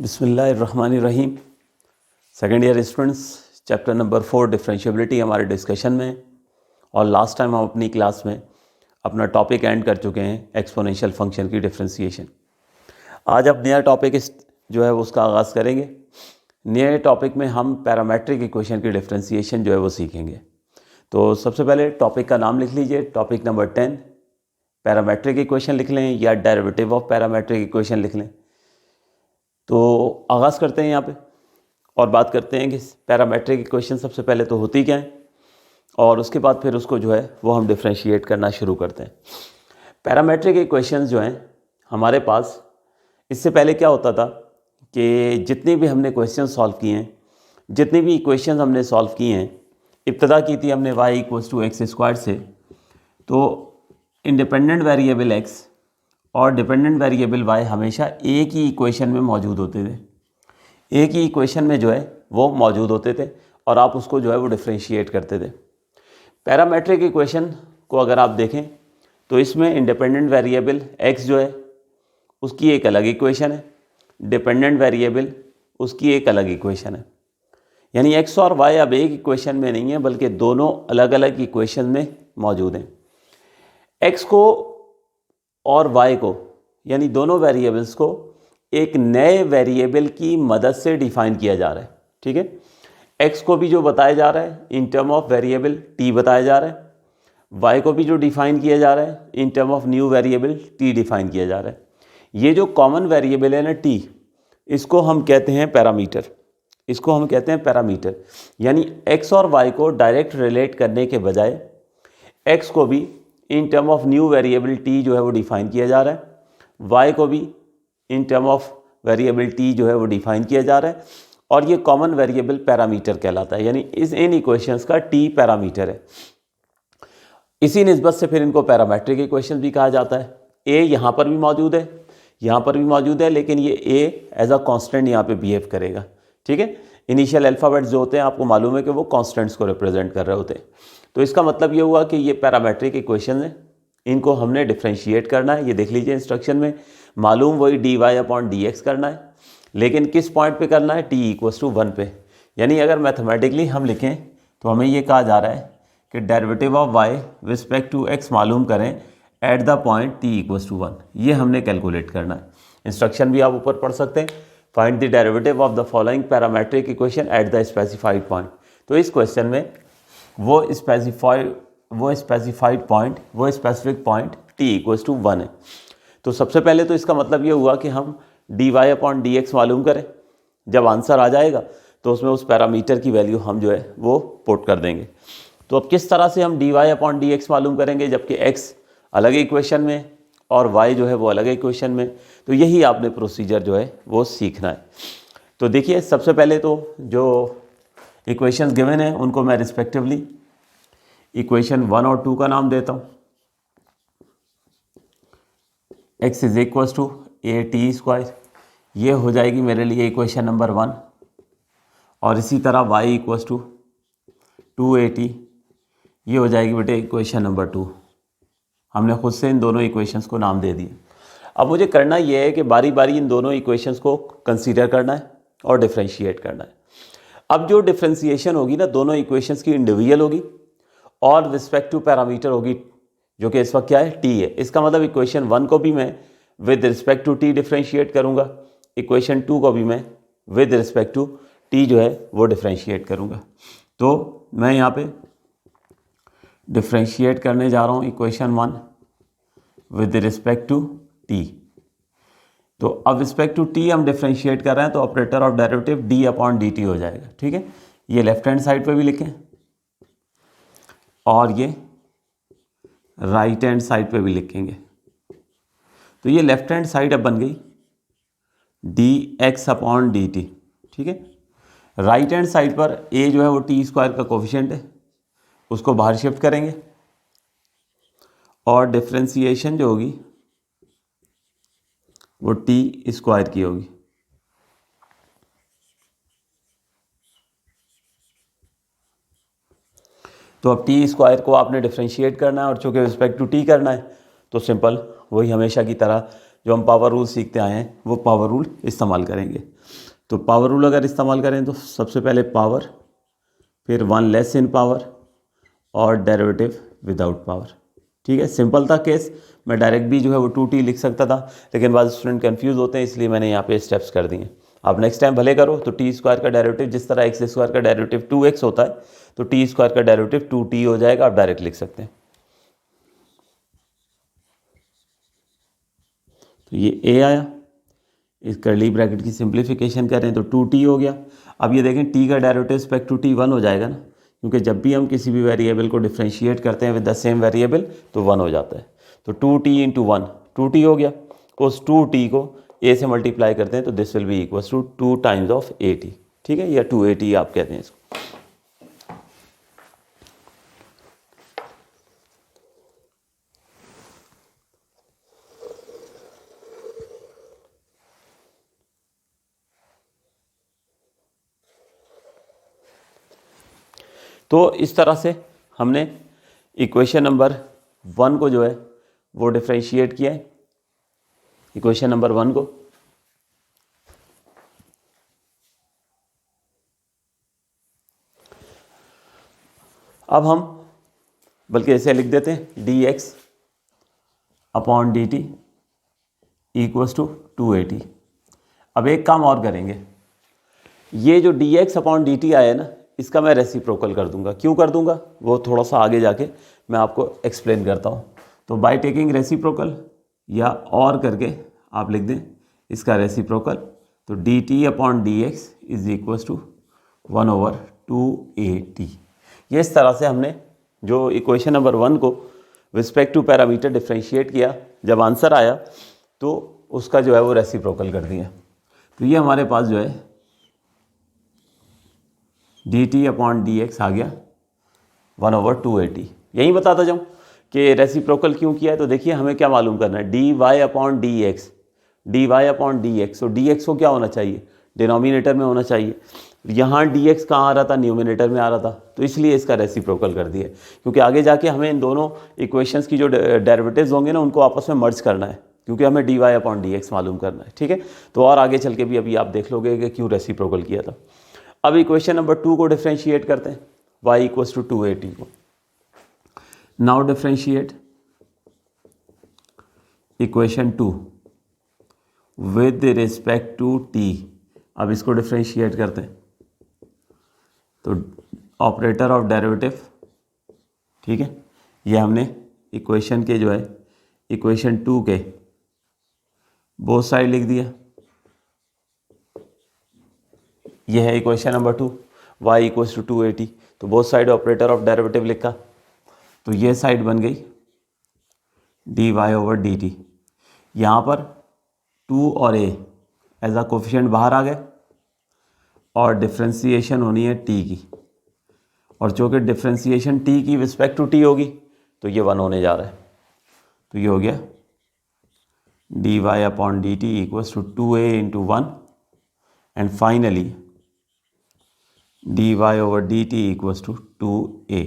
बिस्मिल्लाहिर्रहमानिर्रहीम। Second year students, chapter number 4 differentiability हमारे discussion में। और लास्ट टाइम हम अपनी क्लास में अपना टॉपिक एंड कर चुके हैं एक्सपोनेंशियल फंक्शन की डिफरेंशिएशन। आज अब नया टॉपिक जो है उसका आगाज़ करेंगे। नए टॉपिक में हम पैरामेट्रिक इक्वेशन की डिफरेंशिएशन जो है वो सीखेंगे। तो सबसे पहले टॉपिक का नाम लिख लीजिए, टॉपिक नंबर 10 पैरामेट्रिक इक्वेशन लिख लें या डेरिवेटिव ऑफ पैरामेट्रिक इक्वेशन लिख लें। तो आगाज़ करते हैं यहाँ पे और बात करते हैं कि पैरामेट्रिक इक्वेशन सबसे पहले तो होती क्या है और उसके बाद फिर उसको जो है वो हम डिफरेंशिएट करना शुरू करते हैं। पैरामेट्रिक इक्वेशंस जो हैं हमारे पास, इससे पहले क्या होता था कि जितनी भी हमने क्वेश्चन सॉल्व किए हैं, जितनी भी इक्वेशंस हमने सॉल्व किए हैं, इब्तदा की थी हमने y = x² से। तो इंडिपेंडेंट वेरिएबल x और डिपेंडेंट वेरिएबल y हमेशा एक ही इक्वेशन में मौजूद होते थे, एक ही इक्वेशन में जो है वो मौजूद होते थे और आप उसको जो है वो डिफरेंशिएट करते थे। पैरामेट्रिक इक्वेशन को अगर आप देखें तो इसमें इंडिपेंडेंट वेरिएबल x जो है उसकी एक अलग इक्वेशन है, डिपेंडेंट वेरिएबल उसकी एक अलग इक्वेशन है। यानी x और y अब एक इक्वेशन में नहीं है बल्कि दोनों अलग अलग इक्वेशन में मौजूद हैं। x को और y को, यानी दोनों वेरिएबल्स को एक नए वेरिएबल की मदद से डिफाइन किया जा रहा है। ठीक है, x को भी जो बताया जा रहा है in term of variable t बताया जा रहा है, y को भी जो डिफाइन किया जा रहा है in term of new variable t define किया जा रहा है। ये जो कॉमन वेरिएबल है ना t, इसको हम कहते हैं पैरामीटर, इसको हम कहते हैं पैरामीटर। यानी x और y को डायरेक्ट रिलेट करने के बजाय x को भी in term of new variable t जो है वो डिफाइन किया जा रहा है, y को भी in term of variable t जो है वो डिफाइन किया जा रहा है और ये कॉमन वेरिएबल पैरामीटर कहलाता है। यानी इन इक्वेशंस का t पैरामीटर है। इसी निस्बत से फिर इनको पैरामेट्रिक इक्वेशन भी कहा जाता है। a यहाँ पर भी मौजूद है, यहाँ पर भी मौजूद है, लेकिन ये a एज अ कॉन्स्टेंट यहाँ पे बिहेव करेगा। ठीक है, इनिशियल अल्फ़ाबेट्स जो होते हैं आपको मालूम है कि वो कॉन्स्टेंट्स को रिप्रेजेंट कर रहे होते हैं। तो इसका मतलब ये हुआ कि ये पैरामेट्रिक इक्वेशन है, इनको हमने डिफरेंशिएट करना है। ये देख लीजिए इंस्ट्रक्शन में मालूम वही dy/dx करना है, लेकिन किस पॉइंट पे करना है, t = 1 पे। यानी अगर मैथमेटिकली हम लिखें तो हमें ये कहा जा रहा है कि derivative of y respect to x मालूम करें एट द पॉइंट t = 1। ये हमने कैलकुलेट करना है। इंस्ट्रक्शन भी आप ऊपर पढ़ सकते हैं, find the derivative of the following parametric equation at the specified point. तो इस क्वेश्चन में वो स्पेसिफिक पॉइंट t = 1 है। तो सबसे पहले तो इसका मतलब ये हुआ कि हम dy/dx मालूम करें। जब आंसर आ जाएगा तो उसमें उस पैरामीटर की वैल्यू हम जो है वो पुट कर देंगे। तो अब किस तरह से हम dy/dx मालूम करेंगे जबकि x अलग इक्वेशन में और y जो है वो अलग इक्वेशन में। तो यही आपने प्रोसीजर जो है वो सीखना है। तो देखिए, सबसे पहले तो जो इक्वेशंस गिवन है उनको मैं रिस्पेक्टिवली इक्वेशन 1 और 2 का नाम देता हूँ। x = at², ये हो जाएगी मेरे लिए इक्वेशन नंबर 1। और इसी तरह y = 2at, ये हो जाएगी बेटे इक्वेशन नंबर 2। हमने खुद से इन दोनों इक्वेशंस को नाम दे दिए। अब मुझे करना ये है कि बारी बारी इन दोनों इक्वेशंस को कंसीडर करना है और डिफरेंशिएट करना है। अब जो डिफरेंशिएशन होगी ना, दोनों इक्वेशंस की इंडिविजुअल होगी और रिस्पेक्ट टू पैरामीटर होगी, जो कि इस वक्त क्या है, t है। इसका मतलब इक्वेशन 1 को भी मैं with respect to t differentiate करूँगा, इक्वेशन 2 को भी मैं विद रिस्पेक्ट टू t जो है वो डिफरेंशिएट करूँगा। तो मैं यहाँ पे डिफरेंशिएट करने जा रहा हूँ equation 1 with respect to t। तो अब रिस्पेक्ट टू t हम डिफरेंशिएट कर रहे हैं तो ऑपरेटर ऑफ डेरिवेटिव d/dt हो जाएगा। ठीक है, ये लेफ्ट हैंड साइड पे भी लिखें और ये राइट हैंड साइड पे भी लिखेंगे। तो ये लेफ्ट हैंड साइड अब बन गई dx/dt। ठीक है, राइट हैंड साइड पर a जो है वो t² का कोफिशिएंट है, उसको बाहर शिफ्ट करेंगे और डिफरेंशिएशन जो होगी वो t² की होगी। तो अब t² को आपने डिफरेंशिएट करना है और चूँकि रिस्पेक्ट टू t करना है तो सिंपल वही हमेशा की तरह जो हम पावर रूल सीखते आए हैं वो पावर रूल इस्तेमाल करेंगे। तो पावर रूल अगर इस्तेमाल करें तो सबसे पहले पावर, फिर वन लेस इन पावर और डेरिवेटिव विदाउट पावर। ठीक है, सिंपल था केस, मैं डायरेक्ट भी जो है वो 2t लिख सकता था, लेकिन बाद स्टूडेंट कंफ्यूज होते हैं, इसलिए मैंने यहाँ पे स्टेप्स कर दिए। आप नेक्स्ट टाइम भले करो तो टी स्क्वायर का डेरिवेटिव जिस तरह एक्स स्क्वायर का डेरिवेटिव 2x होता है तो टी स्क्वायर का डेरिवेटिव 2t हो जाएगा, आप डायरेक्ट लिख सकते हैं। तो ये a आया, इस कर्ली ब्रैकेट की सिंप्लीफिकेशन करें तो 2t हो गया। अब ये देखें t का डेरिवेटिव रिस्पेक्ट टू t 1 हो जाएगा ना, क्योंकि जब भी हम किसी भी वेरिएबल को डिफ्रेंशिएट करते हैं विद द सेम वेरिएबल तो 1 हो जाता है। तो 2t इंटू 1 2t हो गया, उस 2t को a से मल्टीप्लाई करते हैं तो this will be equals to 2 times of at। ठीक है, या 2at आप कहते हैं इसको। तो इस तरह से हमने इक्वेशन नंबर 1 को जो है वो डिफ्रेंशिएट किया है, इक्वेशन नंबर 1 को। अब हम बल्कि ऐसे लिख देते हैं dx upon dt equals to 2at। अब एक काम और करेंगे, ये जो dx अपॉन dt आया ना इसका मैं रेसिप्रोकल कर दूंगा। क्यों कर दूंगा वो थोड़ा सा आगे जाके मैं आपको एक्सप्लेन करता हूँ। तो बाय टेकिंग रेसिप्रोकल या और करके आप लिख दें इसका रेसिप्रोकल, तो dt upon dx is equals to 1/2at। ये इस तरह से हमने जो इक्वेशन नंबर 1 को रिस्पेक्ट टू पैरामीटर डिफ्रेंशिएट किया, जब आंसर आया तो उसका जो है वो रेसिप्रोकल कर दिया। तो ये हमारे पास जो है dt अपॉन dx आ गया 1/2at। यही बताता जाऊँ कि रेसिप्रोकल क्यों किया है। तो देखिए हमें क्या मालूम करना है, dy अपॉन dx। तो dx को क्या होना चाहिए, डिनोमिनेटर में होना चाहिए। यहाँ dx कहाँ आ रहा था, न्यूमिनेटर में आ रहा था, तो इसलिए इसका रेसिप्रोकल कर दिया। क्योंकि आगे जाके हमें इन दोनों इक्वेशंस की जो डेरिवेटिव्स होंगे ना उनको आपस में मर्ज करना है, क्योंकि हमें dy अपॉन dx मालूम करना है। ठीक है, तो और आगे चल के भी अभी आप देख लोगे कि क्यों रेसिप्रोकल किया था। अब इक्वेशन नंबर 2 को डिफ्रेंशिएट करते हैं, y इक्वल्स टू 2at को। Now differentiate equation 2 with respect to t। अब इसको डिफ्रेंशिएट करते हैं तो ऑपरेटर ऑफ डेरिवेटिव, ठीक है, ये हमने इक्वेशन के जो है इक्वेशन 2 के बोथ साइड लिख दिया। ये है equation number 2, y equals to 2at। तो both side operator of derivative लिखा, तो ये साइड बन गई dy/dt। यहाँ पर 2 और a एज अ कोफिशिएंट बाहर आ गए और डिफ्रेंसिएशन होनी है t की, और चूँकि डिफ्रेंसिएशन t की रिस्पेक्ट टू t होगी तो ये 1 होने जा रहा है। तो ये हो गया dy upon dt equals to 2a into 1 and finally dy/dt equals to 2a।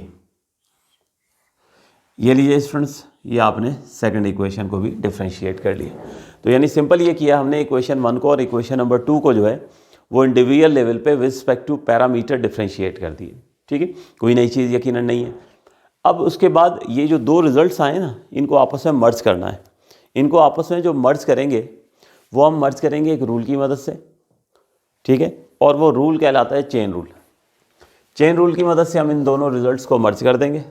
ये लीजिए स्टूडेंट्स, ये आपने सेकंड इक्वेशन को भी डिफ्रेंशिएट कर लिया। तो यानी सिंपल ये किया हमने इक्वेशन 1 को और इक्वेशन नंबर 2 को जो है वो इंडिविजुअल लेवल पे with respect to parameter differentiate कर दिए। ठीक है, कोई नई चीज़ यकीनन नहीं है। अब उसके बाद ये जो 2 रिजल्ट्स आए ना इनको आपस में मर्ज करना है। इनको आपस में जो मर्ज करेंगे वो हम मर्ज करेंगे एक रूल की मदद से। ठीक है, और वो रूल कहलाता है चेन रूल। चेन रूल की मदद से हम इन दोनों रिजल्ट्स को मर्ज कर देंगे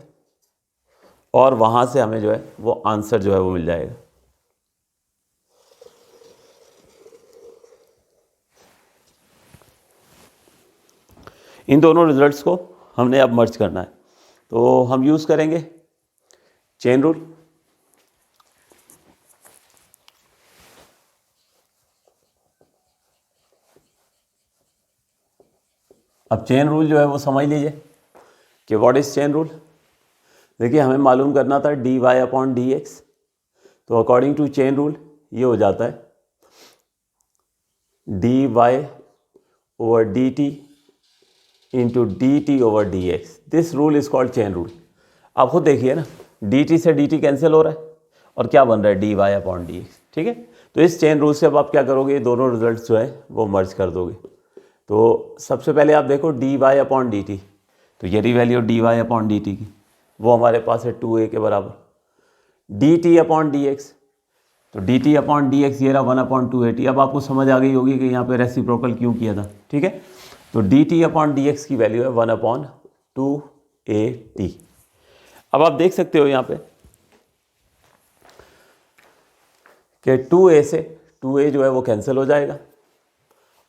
और वहाँ से हमें जो है वो आंसर जो है वो मिल जाएगा। इन दोनों रिजल्ट्स को हमने अब मर्ज करना है, तो हम यूज़ करेंगे चेन रूल। अब चेन रूल जो है वो समझ लीजिए कि व्हाट इज़ चेन रूल। देखिए हमें मालूम करना था dy अपॉन dx, तो अकॉर्डिंग टू चेन रूल ये हो जाता है dy/dt into dt over dx। This rule is called chain rule. आप खुद देखिए ना, dt से dt कैंसिल हो रहा है और क्या बन रहा है dy अपॉन dx। ठीक है, तो इस चेन रूल से अब आप क्या करोगे, दोनों रिजल्ट्स जो है वो मर्ज कर दोगे। तो सबसे पहले आप देखो D Y upon D T, तो ये रही value D Y upon D T की, वो हमारे पास है 2a के बराबर। D T upon D X, तो D T upon D X ये रहा 1/2at। अब आपको समझ आ गई होगी कि यहाँ पे रेसिप्रोकल क्यों किया था, ठीक है। तो D T upon D x की वैल्यू है 1/2at। अब आप देख सकते हो यहाँ पे कि 2a से 2a जो है वो कैंसिल हो जाएगा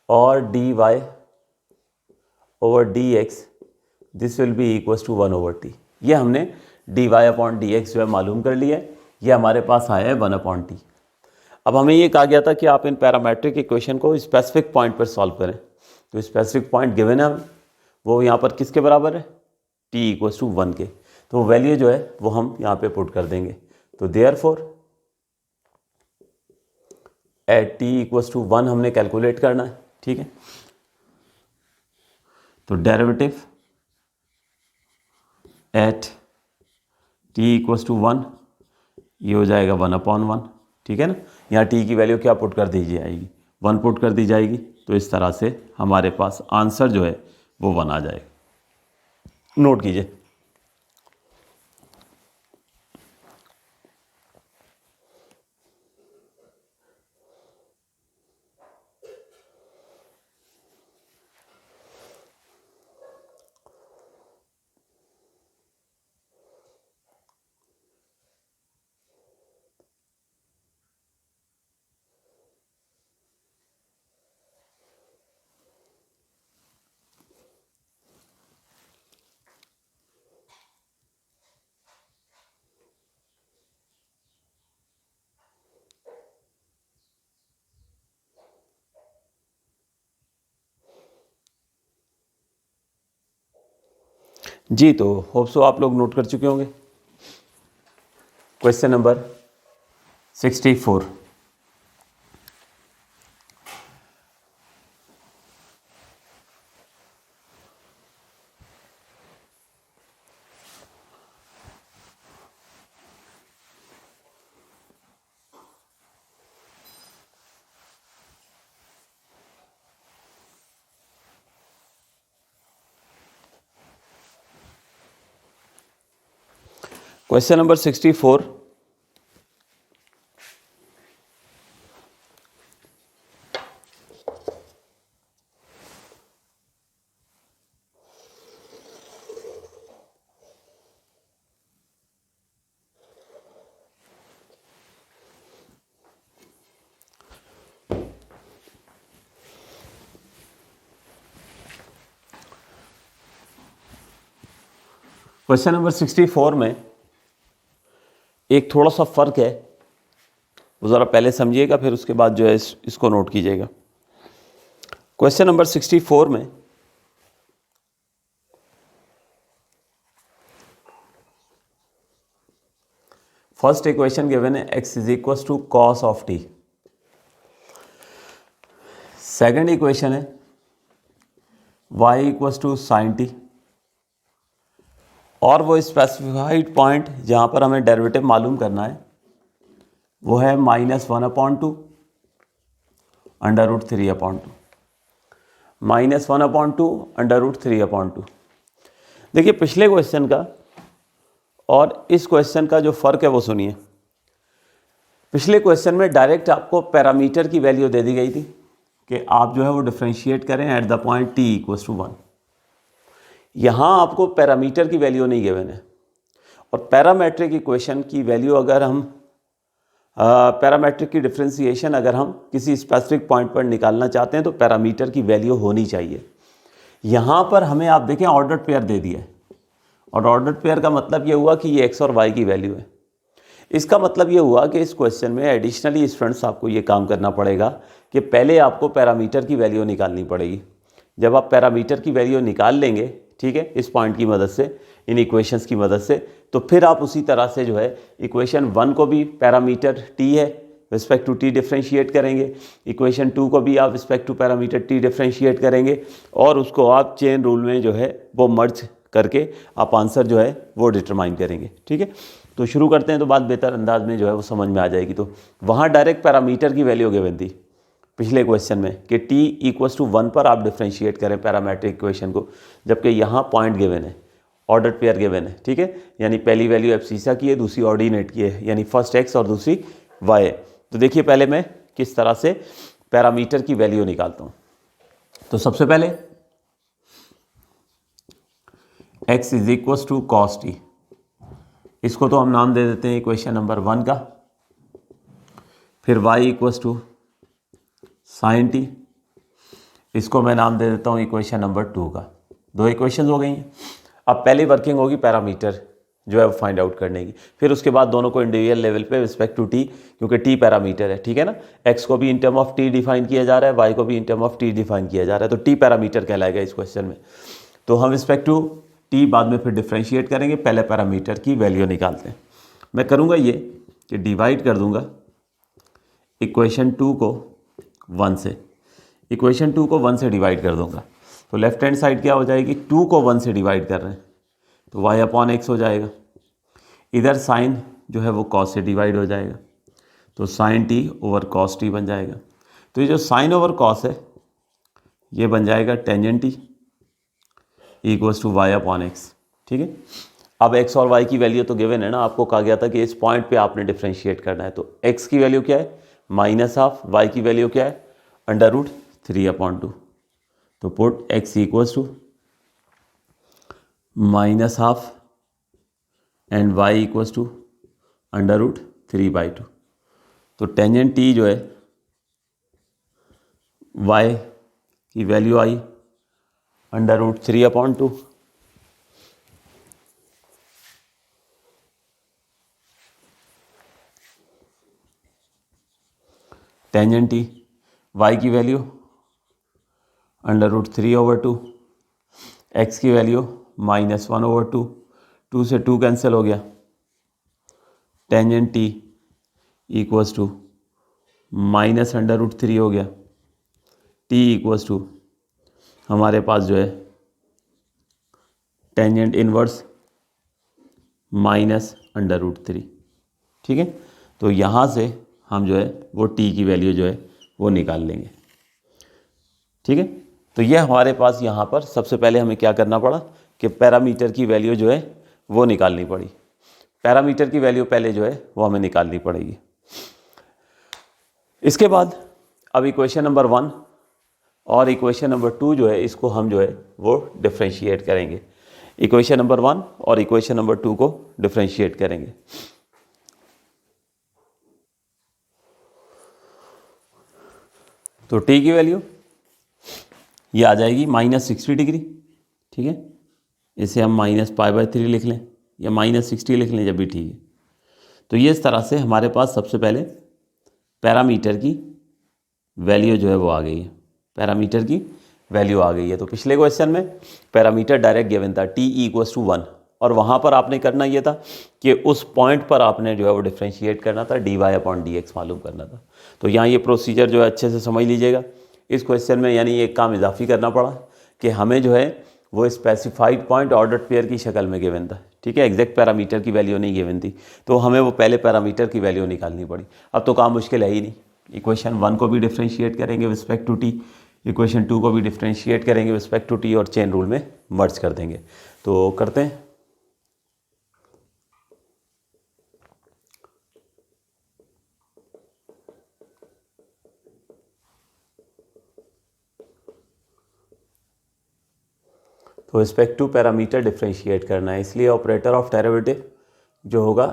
और d y over d x this will be equal to 1/t। ये हमने d Y upon D x जो है मालूम कर लिया है, ये हमारे पास आया है 1/t। अब हमें ये कहा गया था कि आप इन पैरामेट्रिक इक्वेशन को स्पेसिफिक पॉइंट पर सॉल्व करें, तो स्पेसिफिक पॉइंट गिवन है वो यहाँ पर किसके बराबर है, t इक्वल टू 1 के। तो वो वैल्यू जो है वो हम यहाँ पे पुट कर देंगे। तो therefore at t equal to 1 हमने कैलकुलेट करना है, ठीक है। तो derivative at t equal to 1 ये हो जाएगा 1/1, ठीक है ना। यहाँ t की वैल्यू क्या पुट कर दी जाएगी, 1 पुट कर दी जाएगी। तो इस तरह से हमारे पास आंसर जो है वो 1 आ जाएगा। नोट कीजिए। जी, तो होप सो आप लोग नोट कर चुके होंगे। Question number 64। Question number 64। Question number 64 में एक थोड़ा सा फ़र्क है, वो ज़रा पहले समझिएगा, फिर उसके बाद जो है इसको नोट कीजिएगा। क्वेश्चन नंबर 64 में फर्स्ट इक्वेशन गिवन है x is equal to cos of t। Second equation है y equal to sine t, और वो स्पेसिफाइड पॉइंट जहाँ पर हमें डेरिवेटिव मालूम करना है वो है -1/2 √3/2, -1/2 √3/2। देखिए पिछले क्वेश्चन का और इस क्वेश्चन का जो फ़र्क है वो सुनिए। पिछले क्वेश्चन में डायरेक्ट आपको पैरामीटर की वैल्यू दे दी गई थी कि आप जो है वो डिफरेंशिएट करें at the point t equal to 1। यहाँ आपको पैरामीटर की वैल्यू नहीं गिवन है, और पैरामेट्रिक इक्वेशन की वैल्यू अगर हम पैरामेट्रिक की डिफरेंशिएशन अगर हम किसी स्पेसिफिक पॉइंट पर निकालना चाहते हैं तो पैरामीटर की वैल्यू होनी चाहिए। यहाँ पर हमें आप देखें ऑर्डर्ड पेयर दे दिया है, और ऑर्डर्ड पेयर का मतलब ये हुआ कि ये x और y की वैल्यू है। इसका मतलब ये हुआ कि इस क्वेश्चन में एडिशनली स्टूडेंट्स आपको ये काम करना पड़ेगा कि पहले आपको पैरामीटर की वैल्यू निकालनी पड़ेगी। जब आप पैरामीटर की वैल्यू निकाल लेंगे, ठीक है, इस पॉइंट की मदद से, इन इक्वेशंस की मदद से, तो फिर आप उसी तरह से जो है इक्वेशन 1 को भी पैरामीटर t है रिस्पेक्ट टू t डिफ्रेंशिएट करेंगे, इक्वेशन 2 को भी आप respect to parameter t differentiate करेंगे, और उसको आप चेन रूल में जो है वो मर्ज करके आप आंसर जो है वो डिटरमाइन करेंगे, ठीक है। तो शुरू करते हैं तो बात बेहतर अंदाज में जो है वो समझ में आ जाएगी। तो वहाँ डायरेक्ट पैरामीटर की वैल्यू गिवन थी पिछले क्वेश्चन में कि t इक्वल्स टू 1 पर आप डिफ्रेंशिएट करें पैरामीट्रिक इक्वेशन को, जबकि यहाँ पॉइंट गिवन है, ऑर्डर पेयर गिवन है, ठीक है। यानी पहली वैल्यू एब्सिसा की है, दूसरी ऑर्डिनेट की है, यानी फर्स्ट x और दूसरी y है। तो देखिए पहले मैं किस तरह से पैरामीटर की वैल्यू निकालता हूँ। तो सबसे पहले x is equals to cos t, इसको तो हम नाम दे देते हैं इक्वेशन नंबर 1 का। फिर y equals to sine t, इसको मैं नाम दे देता हूँ इक्वेशन नंबर 2 का। दो इक्वेशन हो गई हैं। अब पहली वर्किंग होगी पैरामीटर जो है वो फाइंड आउट करने की, फिर उसके बाद दोनों को इंडिविजुअल लेवल पे रिस्पेक्ट टू टी, क्योंकि टी पैरामीटर है, ठीक है ना। एक्स को भी in term of T define किया जा रहा है, वाई को भी in term of T define किया जा रहा है, तो टी पैरामीटर कहलाएगा इस क्वेश्चन में। तो हम रिस्पेक्ट टू टी बाद में फिर डिफ्रेंशिएट करेंगे, पहले पैरामीटर की वैल्यू निकालते हैं। मैं करूँगा ये कि डिवाइड कर दूंगा इक्वेशन 2 को 1 से, इक्वेशन 2 को 1 से डिवाइड कर दूंगा। तो लेफ्ट हैंड साइड क्या हो जाएगी, 2 को 1 से डिवाइड कर रहे हैं तो y अपॉन एक्स हो जाएगा। इधर साइन जो है वो कॉस से डिवाइड हो जाएगा, तो sine t over cos t बन जाएगा। तो ये जो साइन ओवर कॉस है ये बन जाएगा tangent t equals to y upon x, ठीक है। अब x और y की वैल्यू तो गिवन है ना, आपको कहा गया था कि इस पॉइंट पे आपने डिफ्रेंशिएट करना है। तो x की वैल्यू क्या है -हाफ, y की वैल्यू क्या है √3/2। तो put x equals to -half and y equals to √3/2। तो टेंजेंट t जो है y की वैल्यू आई √3/2। टेंजेंट t y की वैल्यू √3/2, x की वैल्यू -1/2, 2 से 2 कैंसिल हो गया। टेंजेंट t इक्वल्स टू -√3 हो गया। t इक्वल्स टू हमारे पास जो है टेंजेंट इनवर्स -√3, ठीक है। तो यहाँ से हम जो है वो t की वैल्यू जो है वो निकाल लेंगे, ठीक है। तो ये हमारे पास यहाँ पर सबसे पहले हमें क्या करना पड़ा कि पैरामीटर की वैल्यू जो है वो निकालनी पड़ी। पैरामीटर की वैल्यू पहले जो है वो हमें निकालनी पड़ेगी। इसके बाद अब इक्वेशन नंबर 1 और इक्वेशन नंबर 2 जो है इसको हम जो है वो डिफ्रेंशिएट करेंगे। इक्वेशन नंबर 1 और इक्वेशन नंबर 2 को डिफ्रेंशिएट करेंगे। तो t की वैल्यू ये आ जाएगी -60 डिग्री, ठीक है। इसे हम -π/3 लिख लें या -60 लिख लें, जब भी ठीक है। तो ये इस तरह से हमारे पास सबसे पहले पैरामीटर की वैल्यू जो है वो आ गई है, पैरामीटर की वैल्यू आ गई है। तो पिछले क्वेश्चन में पैरामीटर डायरेक्ट गिवन था t इक्वल्स टू 1, और वहाँ पर आपने करना ये था कि उस पॉइंट पर आपने जो है वो डिफ्रेंशिएट करना था, dy/dx मालूम करना था। तो यहाँ ये प्रोसीजर जो है अच्छे से समझ लीजिएगा। इस क्वेश्चन में यानी एक काम इजाफी करना पड़ा कि हमें जो है वो स्पेसिफाइड पॉइंट ऑर्डर पेयर की शक्ल में गिवन था, ठीक है। एग्जैक्ट पैरामीटर की वैल्यू नहीं गिवन थी, तो हमें वो पहले पैरामीटर की वैल्यू निकालनी पड़ी। अब तो काम मुश्किल है ही नहीं। इक्वेशन 1 को भी डिफ्रेंशिएट करेंगे रिस्पेक्ट टू टी, इक्वेशन 2 को भी डिफ्रेंशिएट करेंगे रिस्पेक्ट टू टी, और चेन रूल में मर्ज कर देंगे। तो करते हैं। तो रिस्पेक्ट टू पैरामीटर डिफ्रेंशिएट करना है, इसलिए ऑपरेटर ऑफ डेरिवेटिव जो होगा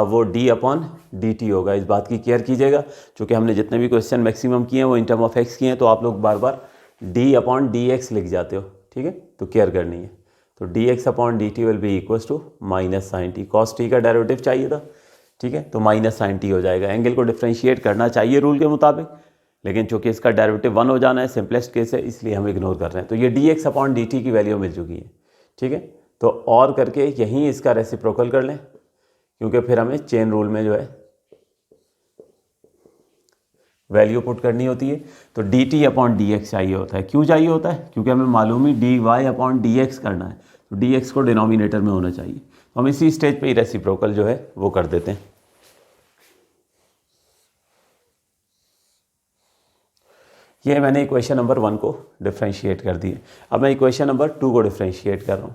वो d/dt होगा। इस बात की केयर कीजिएगा, क्योंकि हमने जितने भी क्वेश्चन मैक्सिमम किए हैं वो इन टर्म ऑफ x किए हैं, तो आप लोग बार बार d/dx लिख जाते हो, ठीक है। तो केयर करनी है। तो dx/dt will be equals to -sin t। cos t का डेरिवेटिव चाहिए था, ठीक है, तो -sin t हो जाएगा। एंगल को डिफ्रेंशिएट करना चाहिए रूल के मुताबिक, लेकिन चूंकि इसका डेरिवेटिव 1 हो जाना है, सिंपलेस्ट केस है, इसलिए हम इग्नोर कर रहे हैं। तो ये dx/dt की वैल्यू मिल चुकी है, ठीक है। तो और करके यहीं इसका रेसिप्रोकल कर लें, क्योंकि फिर हमें चेन रूल में जो है वैल्यू पुट करनी होती है। तो dt/dx चाहिए होता है। क्यों चाहिए होता है? क्योंकि हमें मालूम ही dy/dx करना है, तो dx को डिनोमिनेटर में होना चाहिए। हम इसी स्टेज पे ही रेसिप्रोकल जो है वो कर देते हैं। ये मैंने इक्वेशन नंबर 1 को डिफ्रेंशिएट कर दिया। अब मैं इक्वेशन नंबर 2 को डिफ्रेंशिएट कर रहा हूँ।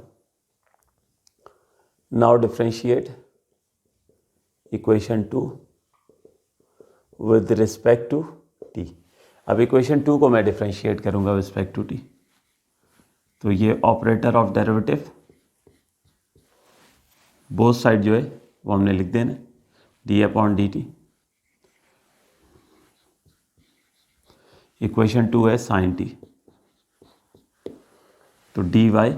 Now differentiate equation 2 with respect to t. अब इक्वेशन 2 को मैं डिफ्रेंशिएट करूँगा विद रिस्पेक्ट टू टी, तो ये operator of derivative both side जो है वो हमने लिख देना, d upon D t. Equation 2 है साइन टी, तो d Y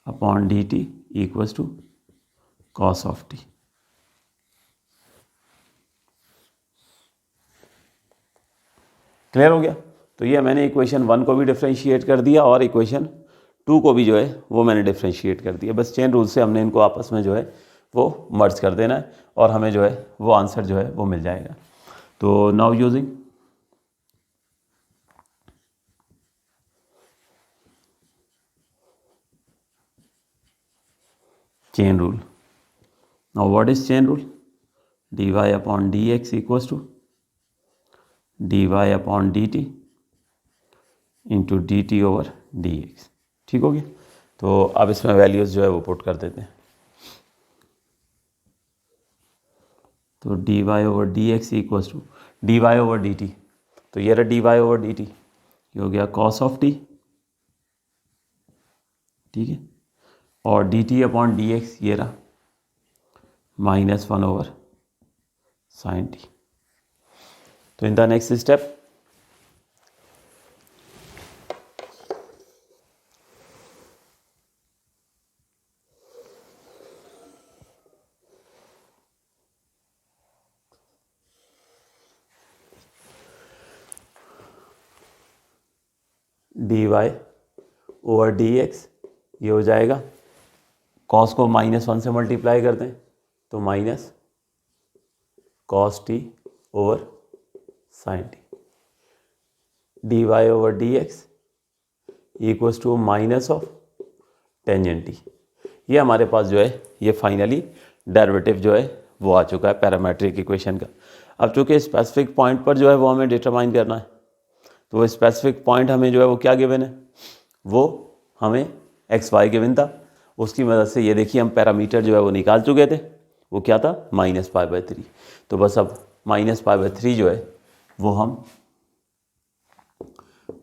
upon D t equals to cos of t. Clear हो गया? तो ये मैंने इक्वेशन 1 को भी डिफ्रेंशिएट कर दिया और इक्वेशन 2 को भी जो है वो मैंने डिफ्रेंशिएट कर दिया। बस चेन रूल से हमने इनको आपस में जो है वो मर्ज कर देना है और हमें जो है वो आंसर जो है वो मिल जाएगा। तो now using chain rule. Now what is chain rule? dy upon dx equals to dy upon dt into dt over dx। ठीक हो गया? तो अब इसमें वैल्यूज़ जो है वो पुट कर देते हैं। तो dy over dx equals to dy over dt, तो ये रहा dy over dt, ये हो गया cos of t, ठीक है, और dt अपॉन dx ये रहा -1 ओवर साइन टी। तो in the next step dy over dx ये हो जाएगा, कॉस को -1 से मल्टीप्लाई कर दें तो minus cos t over sine t, d y over d x equals to minus of tangent t. ये हमारे पास जो है ये फाइनली डेरिवेटिव जो है वो आ चुका है पैरामेट्रिक इक्वेशन का। अब चूँकि स्पेसिफिक पॉइंट पर जो है वो हमें डिटरमाइन करना है, तो वो स्पेसिफिक पॉइंट हमें जो है वो क्या गिवन है, वो हमें एक्स वाई गिवन था। उसकी मदद से ये देखिए हम पैरामीटर जो है वो निकाल चुके थे, वो क्या था -π/3। तो बस अब -π/3 जो है वो हम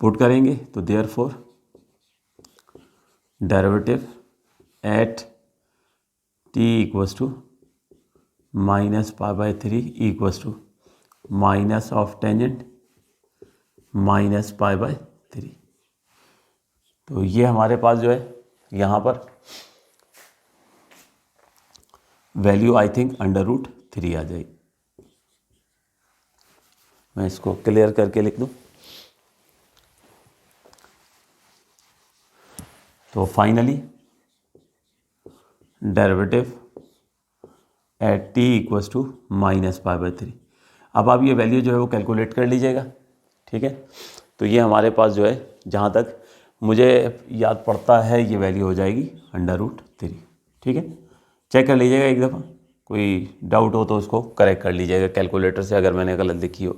पुट करेंगे, तो therefore derivative at t equals to -π/3 equals to minus of tangent -π/3। तो ये हमारे पास जो है यहाँ पर वैल्यू आई थिंक √3 आ जाएगी। मैं इसको क्लियर करके लिख दूँ। तो finally derivative at t equals to -π/3। अब आप ये वैल्यू जो है वो कैलकुलेट कर लीजिएगा, ठीक है। तो ये हमारे पास जो है जहाँ तक मुझे याद पड़ता है ये वैल्यू हो जाएगी √3, ठीक है। चेक कर लीजिएगा एक दफ़ा, कोई डाउट हो तो उसको करेक्ट कर लीजिएगा कैलकुलेटर से अगर मैंने गलत लिखी हो।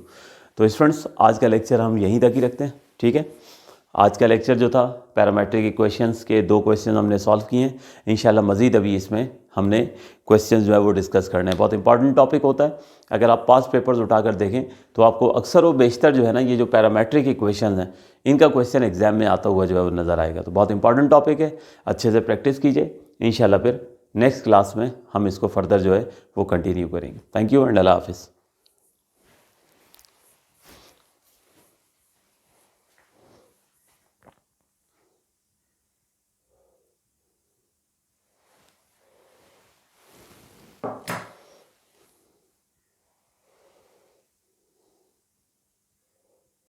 तो स्टूडेंट्स आज का लेक्चर हम यहीं तक ही रखते हैं, ठीक है। आज का लेक्चर जो था पैरामेट्रिक इक्वेशंस के 2 क्वेश्चन हमने सॉल्व किए हैं। इंशाल्लाह मज़ीद अभी इसमें हमने क्वेश्चंस जो है वो डिस्कस करने हैं। बहुत इंपॉर्टेंट टॉपिक होता है। अगर आप पास पेपर्स उठाकर देखें तो आपको अक्सर व बेशतर जो है ना ये जो पैरामेट्रिक इक्वेशंस हैं इनका क्वेश्चन एग्जाम में आता हुआ जो है वो नज़र आएगा। तो बहुत इंपॉर्टेंट टॉपिक है, अच्छे से प्रैक्टिस कीजिए। इंशाल्लाह फिर नेक्स्ट क्लास में हम इसको फर्दर जो है वो कंटिन्यू करेंगे। थैंक यू एंड अल्लाह हाफिज़।